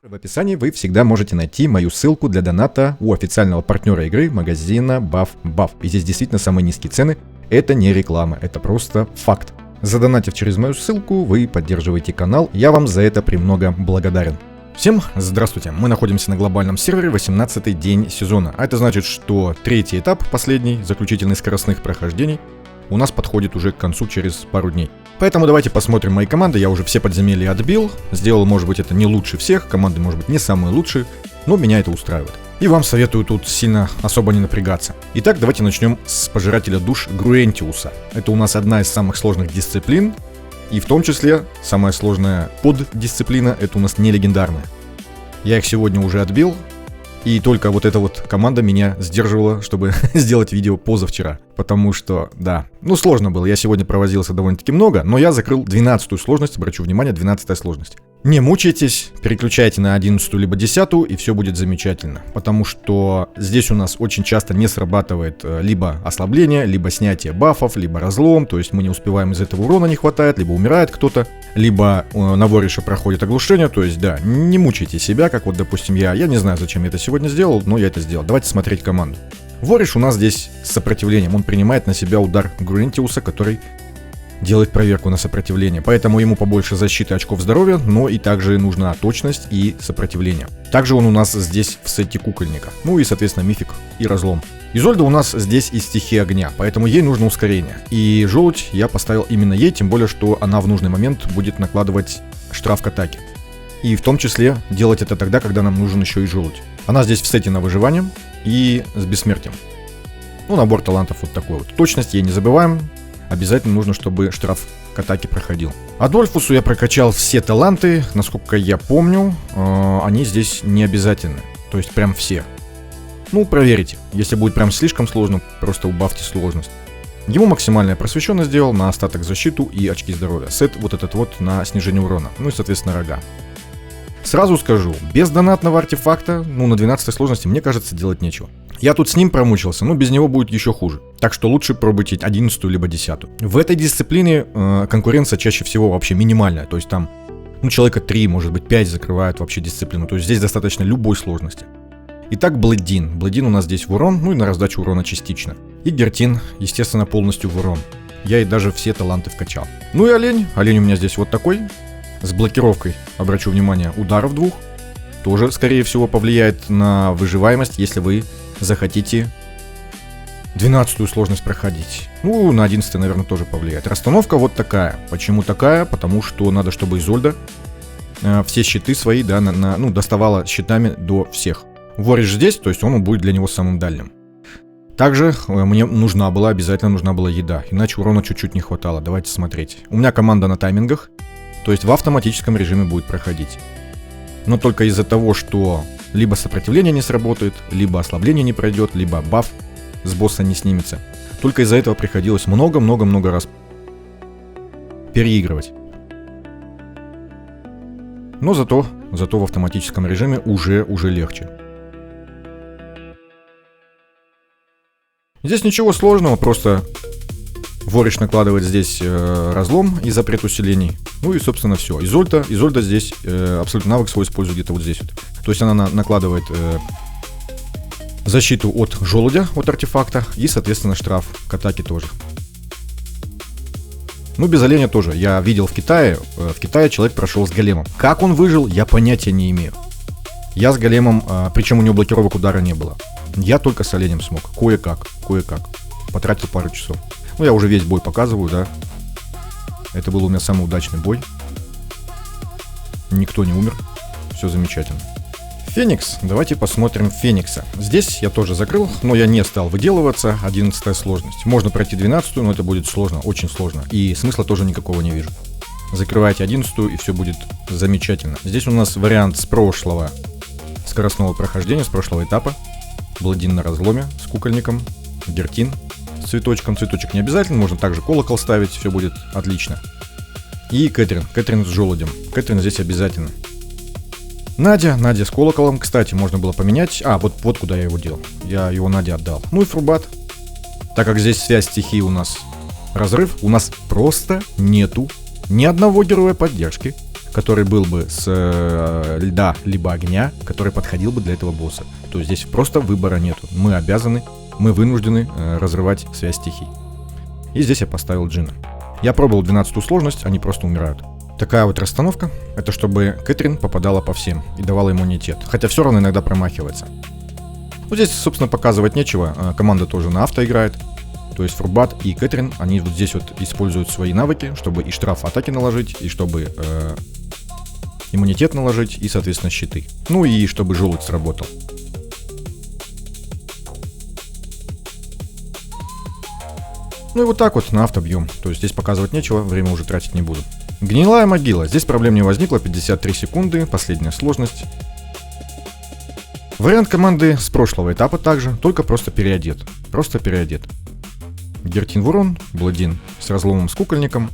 В описании вы всегда можете найти мою ссылку для доната у официального партнера игры магазина BuffBuff. И здесь действительно самые низкие цены. Это не реклама, это просто факт. Задонатив через мою ссылку, вы поддерживаете канал. Я вам за это премного благодарен. Всем здравствуйте, мы находимся на глобальном сервере, 18-й день сезона. А это значит, что третий этап, последний, заключительный скоростных прохождений, у нас подходит уже к концу через пару дней. Поэтому давайте посмотрим мои команды. Я уже все подземелья отбил. Сделал, может быть, это не лучше всех. Команды, может быть, не самые лучшие. Но меня это устраивает. И вам советую тут сильно особо не напрягаться. Итак, давайте начнем с пожирателя душ Груэнтиуса. Это у нас одна из самых сложных дисциплин. И в том числе самая сложная поддисциплина — это у нас не легендарная. Я их сегодня уже отбил. И только вот эта вот команда меня сдерживала, чтобы сделать видео позавчера. Потому что, да, сложно было. Я сегодня провозился довольно-таки много, но я закрыл 12-ю сложность. Обращу внимание, 12-я сложность. Не мучайтесь, переключайте на 11-ю либо 10-ю, и все будет замечательно. Потому что здесь у нас очень часто не срабатывает либо ослабление, либо снятие бафов, либо разлом. То есть мы не успеваем, из этого урона не хватает, либо умирает кто-то, либо на ворише проходит оглушение. То есть, да, не мучайте себя, как вот, допустим, я не знаю, зачем я это сегодня сделал, но я это сделал. Давайте смотреть команду. Вориш у нас здесь с сопротивлением. Он принимает на себя удар Груэнтиуса, который делает проверку на сопротивление. Поэтому ему побольше защиты, очков здоровья, но и также нужна точность и сопротивление. Также он у нас здесь в сете кукольника. Ну и, соответственно, мифик и разлом. Изольда у нас здесь из стихии огня, поэтому ей нужно ускорение. И желудь я поставил именно ей, тем более, что она в нужный момент будет накладывать штраф к атаке. И в том числе делать это тогда, когда нам нужен еще и желудь. Она здесь в сете на выживание и с бессмертием. Набор талантов вот такой вот. Точность ей не забываем. Обязательно нужно, чтобы штраф к атаке проходил. Адольфусу я прокачал все таланты. Насколько я помню, они здесь не обязательны. То есть прям все. Проверите. Если будет прям слишком сложно, просто убавьте сложность. Ему максимальная просвещенность сделал на остаток защиту и очки здоровья. Сет вот этот вот на снижение урона. И, соответственно, рога. Сразу скажу, без донатного артефакта, на 12 сложности, мне кажется, делать нечего. Я тут с ним промучился, но без него будет еще хуже. Так что лучше пробуйте 11-ю либо 10-ю. В этой дисциплине конкуренция чаще всего вообще минимальная. То есть там, человека 3, может быть 5 закрывают вообще дисциплину. То есть здесь достаточно любой сложности. Итак, Блэддин. Блэддин у нас здесь в урон, и на раздачу урона частично. И Гертин, естественно, полностью в урон. Я и даже все таланты вкачал. И олень. Олень у меня здесь вот такой. С блокировкой, обращу внимание, ударов 2. Тоже, скорее всего, повлияет на выживаемость, если вы захотите 12-ю сложность проходить. На 11-й, наверное, тоже повлияет. Расстановка вот такая. Почему такая? Потому что надо, чтобы Изольда все щиты свои, доставала щитами до всех. Вориш здесь, то есть он будет для него самым дальним. Также мне обязательно нужна была еда, иначе урона чуть-чуть не хватало. Давайте смотреть. У меня команда на таймингах, то есть в автоматическом режиме будет проходить. Но только из-за того, что либо сопротивление не сработает, либо ослабление не пройдет, либо баф с босса не снимется. Только из-за этого приходилось много-много-много раз переигрывать. Но зато в автоматическом режиме уже легче. Здесь ничего сложного, просто Вориш накладывает здесь разлом и запрет усилений. И, собственно, все. Изольда здесь абсолютно навык свой использует где-то вот здесь вот. То есть она накладывает защиту от желудя, от артефакта, и, соответственно, штраф к атаке тоже. Без оленя тоже. Я видел в Китае человек прошел с големом. Как он выжил, я понятия не имею. Я с големом, причем у него блокировок удара не было. Я только с оленем смог. Кое-как. Потратил пару часов. Я уже весь бой показываю, да. Это был у меня самый удачный бой. Никто не умер. Все замечательно. Феникс. Давайте посмотрим Феникса. Здесь я тоже закрыл, но я не стал выделываться. 11-я сложность. Можно пройти 12-ю, но это будет сложно, очень сложно. И смысла тоже никакого не вижу. Закрывайте 11-ю, и все будет замечательно. Здесь у нас вариант с прошлого скоростного прохождения, с прошлого этапа. Блэддин на разломе с кукольником. Гертин с цветочком. Цветочек не обязательно, можно также колокол ставить, все будет отлично. И Кэтрин с желудем. Кэтрин здесь обязательно. Надя с колоколом, кстати, можно было поменять. Вот куда я его делал. Я его Наде отдал. И Фрубат. Так как здесь связь стихий у нас разрыв, у нас просто нету ни одного героя поддержки, который был бы с льда либо огня, который подходил бы для этого босса. То есть здесь просто выбора нету. Мы обязаны, мы вынуждены разрывать связь стихий. И здесь я поставил Джина. Я пробовал 12-ю сложность, они просто умирают. Такая вот расстановка, это чтобы Кэтрин попадала по всем и давала иммунитет. Хотя все равно иногда промахивается. Ну, здесь, собственно, показывать нечего. Команда тоже на авто играет. То есть Фурбат и Кэтрин, они вот здесь вот используют свои навыки, чтобы и штраф атаки наложить, и чтобы иммунитет наложить, и, соответственно, щиты. Ну и чтобы желудь сработал. Ну и вот так вот на авто бьем. То есть здесь показывать нечего, время уже тратить не буду. Гнилая могила. Здесь проблем не возникло, 53 секунды, последняя сложность. Вариант команды с прошлого этапа также, только просто переодет. Просто переодет. Гертин в урон, Бладин с разломом с кукольником.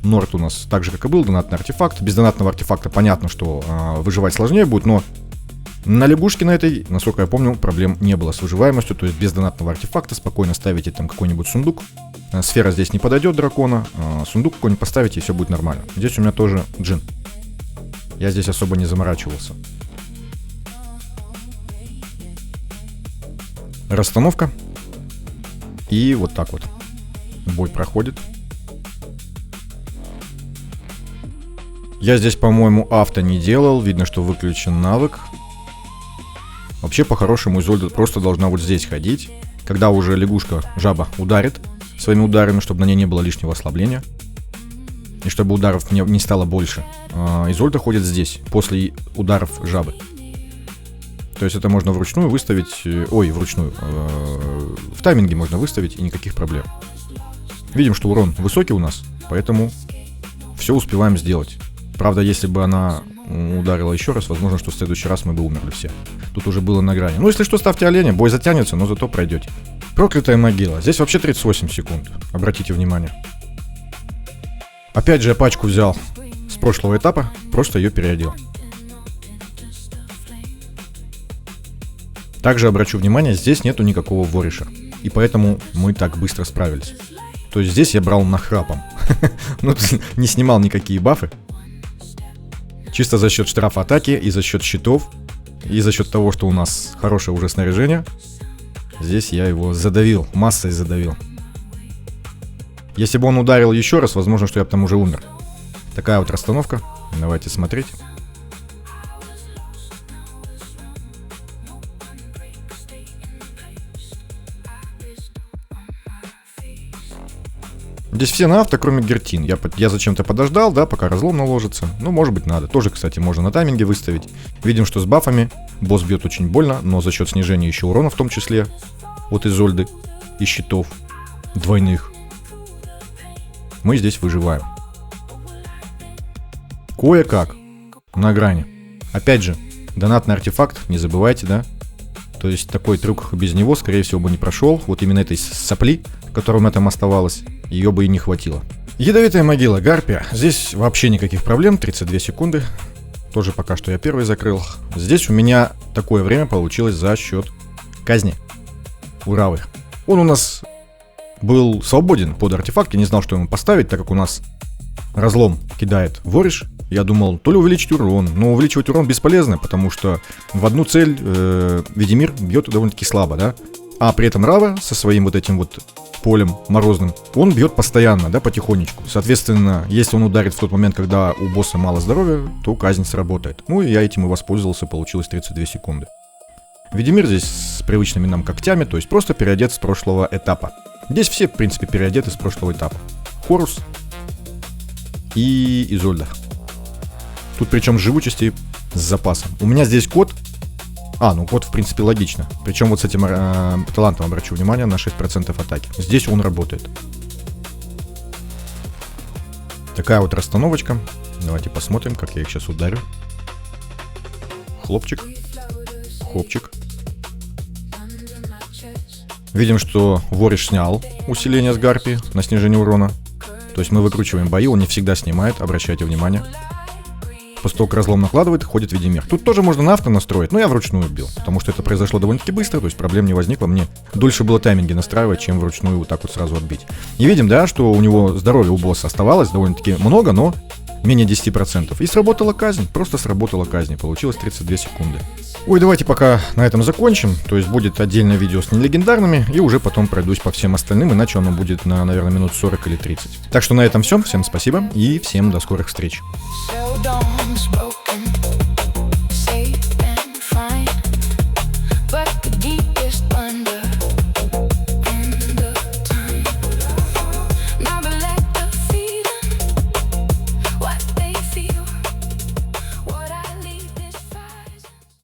Норд у нас так же, как и был, донатный артефакт. Без донатного артефакта понятно, что выживать сложнее будет, но на лягушке на этой, насколько я помню, проблем не было с выживаемостью. То есть без донатного артефакта спокойно ставите там какой-нибудь сундук. Сфера здесь не подойдет дракона, сундук какой-нибудь поставите и все будет нормально. Здесь у меня тоже джин. Я здесь особо не заморачивался. Расстановка. И вот так вот бой проходит. Я здесь, по-моему, авто не делал. Видно, что выключен навык. Вообще, по-хорошему, Изольда просто должна вот здесь ходить. Когда уже лягушка, жаба, ударит своими ударами, чтобы на ней не было лишнего ослабления. И чтобы ударов не стало больше. Изольда ходит здесь, после ударов жабы. То есть это можно вручную выставить. Ой, вручную. В тайминге можно выставить, и никаких проблем. Видим, что урон высокий у нас, поэтому все успеваем сделать. Правда, если бы она ударила еще раз, возможно, что в следующий раз мы бы умерли все. Тут уже было на грани. Ну, если что, ставьте оленя, бой затянется, но зато пройдете. Проклятая могила. Здесь вообще 38 секунд. Обратите внимание. Опять же, я пачку взял с прошлого этапа, просто ее переодел. Также обращу внимание, здесь нету никакого вориша. И поэтому мы так быстро справились. То есть здесь я брал нахрапом. Ну, не снимал никакие бафы. Чисто за счет штрафа атаки и за счет щитов. И за счет того, что у нас хорошее уже снаряжение. Здесь я его задавил, массой задавил. Если бы он ударил еще раз, возможно, что я бы там уже умер. Такая вот расстановка. Давайте смотреть. Здесь все на авто, кроме Гертин. Я зачем-то подождал, да, пока разлом наложится. Ну, может быть, надо. Тоже, кстати, можно на тайминге выставить. Видим, что с бафами босс бьет очень больно, но за счет снижения еще урона в том числе от Изольды и щитов двойных мы здесь выживаем. Кое-как. На грани. Опять же, донатный артефакт, не забывайте, да? То есть такой трюк без него, скорее всего, бы не прошел. Вот именно этой сопли, которая у меня там оставалась, ее бы и не хватило. Ядовитая могила, гарпия. Здесь вообще никаких проблем, 32 секунды. Тоже пока что я первый закрыл. Здесь у меня такое время получилось за счет казни Уравы. Он у нас был свободен под артефакт, я не знал, что ему поставить, так как у нас разлом кидает вориш. Я думал, то ли увеличить урон, но увеличивать урон бесполезно, потому что в одну цель Ведимир бьет довольно-таки слабо, да? А при этом Рава со своим вот этим вот полем морозным, он бьет постоянно, да, потихонечку. Соответственно, если он ударит в тот момент, когда у босса мало здоровья, то казнь сработает. Ну и я этим и воспользовался, получилось 32 секунды. Ведимир здесь с привычными нам когтями, то есть просто переодет с прошлого этапа. Здесь все, в принципе, переодеты с прошлого этапа. Хорус и Изольда. Тут причем живучести с запасом. У меня здесь код. Ну код в принципе логично. Причем вот с этим талантом обращу внимание на 6% атаки. Здесь он работает. Такая вот расстановочка. Давайте посмотрим, как я их сейчас ударю. Хлопчик. Хлопчик. Видим, что вориш снял усиление с гарпии на снижение урона. То есть мы выкручиваем бои, он не всегда снимает, обращайте внимание. После того, как разлом накладывает, ходит Ведимир. Тут тоже можно на авто настроить, но я вручную бил, потому что это произошло довольно-таки быстро, то есть проблем не возникло. Мне дольше было тайминги настраивать, чем вручную вот так вот сразу отбить. И видим, да, что у него здоровья у босса оставалось довольно-таки много, но менее 10%. И сработала казнь, просто сработала казнь, получилось 32 секунды. Ой, давайте пока на этом закончим, то есть будет отдельное видео с нелегендарными, и уже потом пройдусь по всем остальным, иначе оно будет на, наверное, минут 40 или 30. Так что на этом все, всем спасибо и всем до скорых встреч.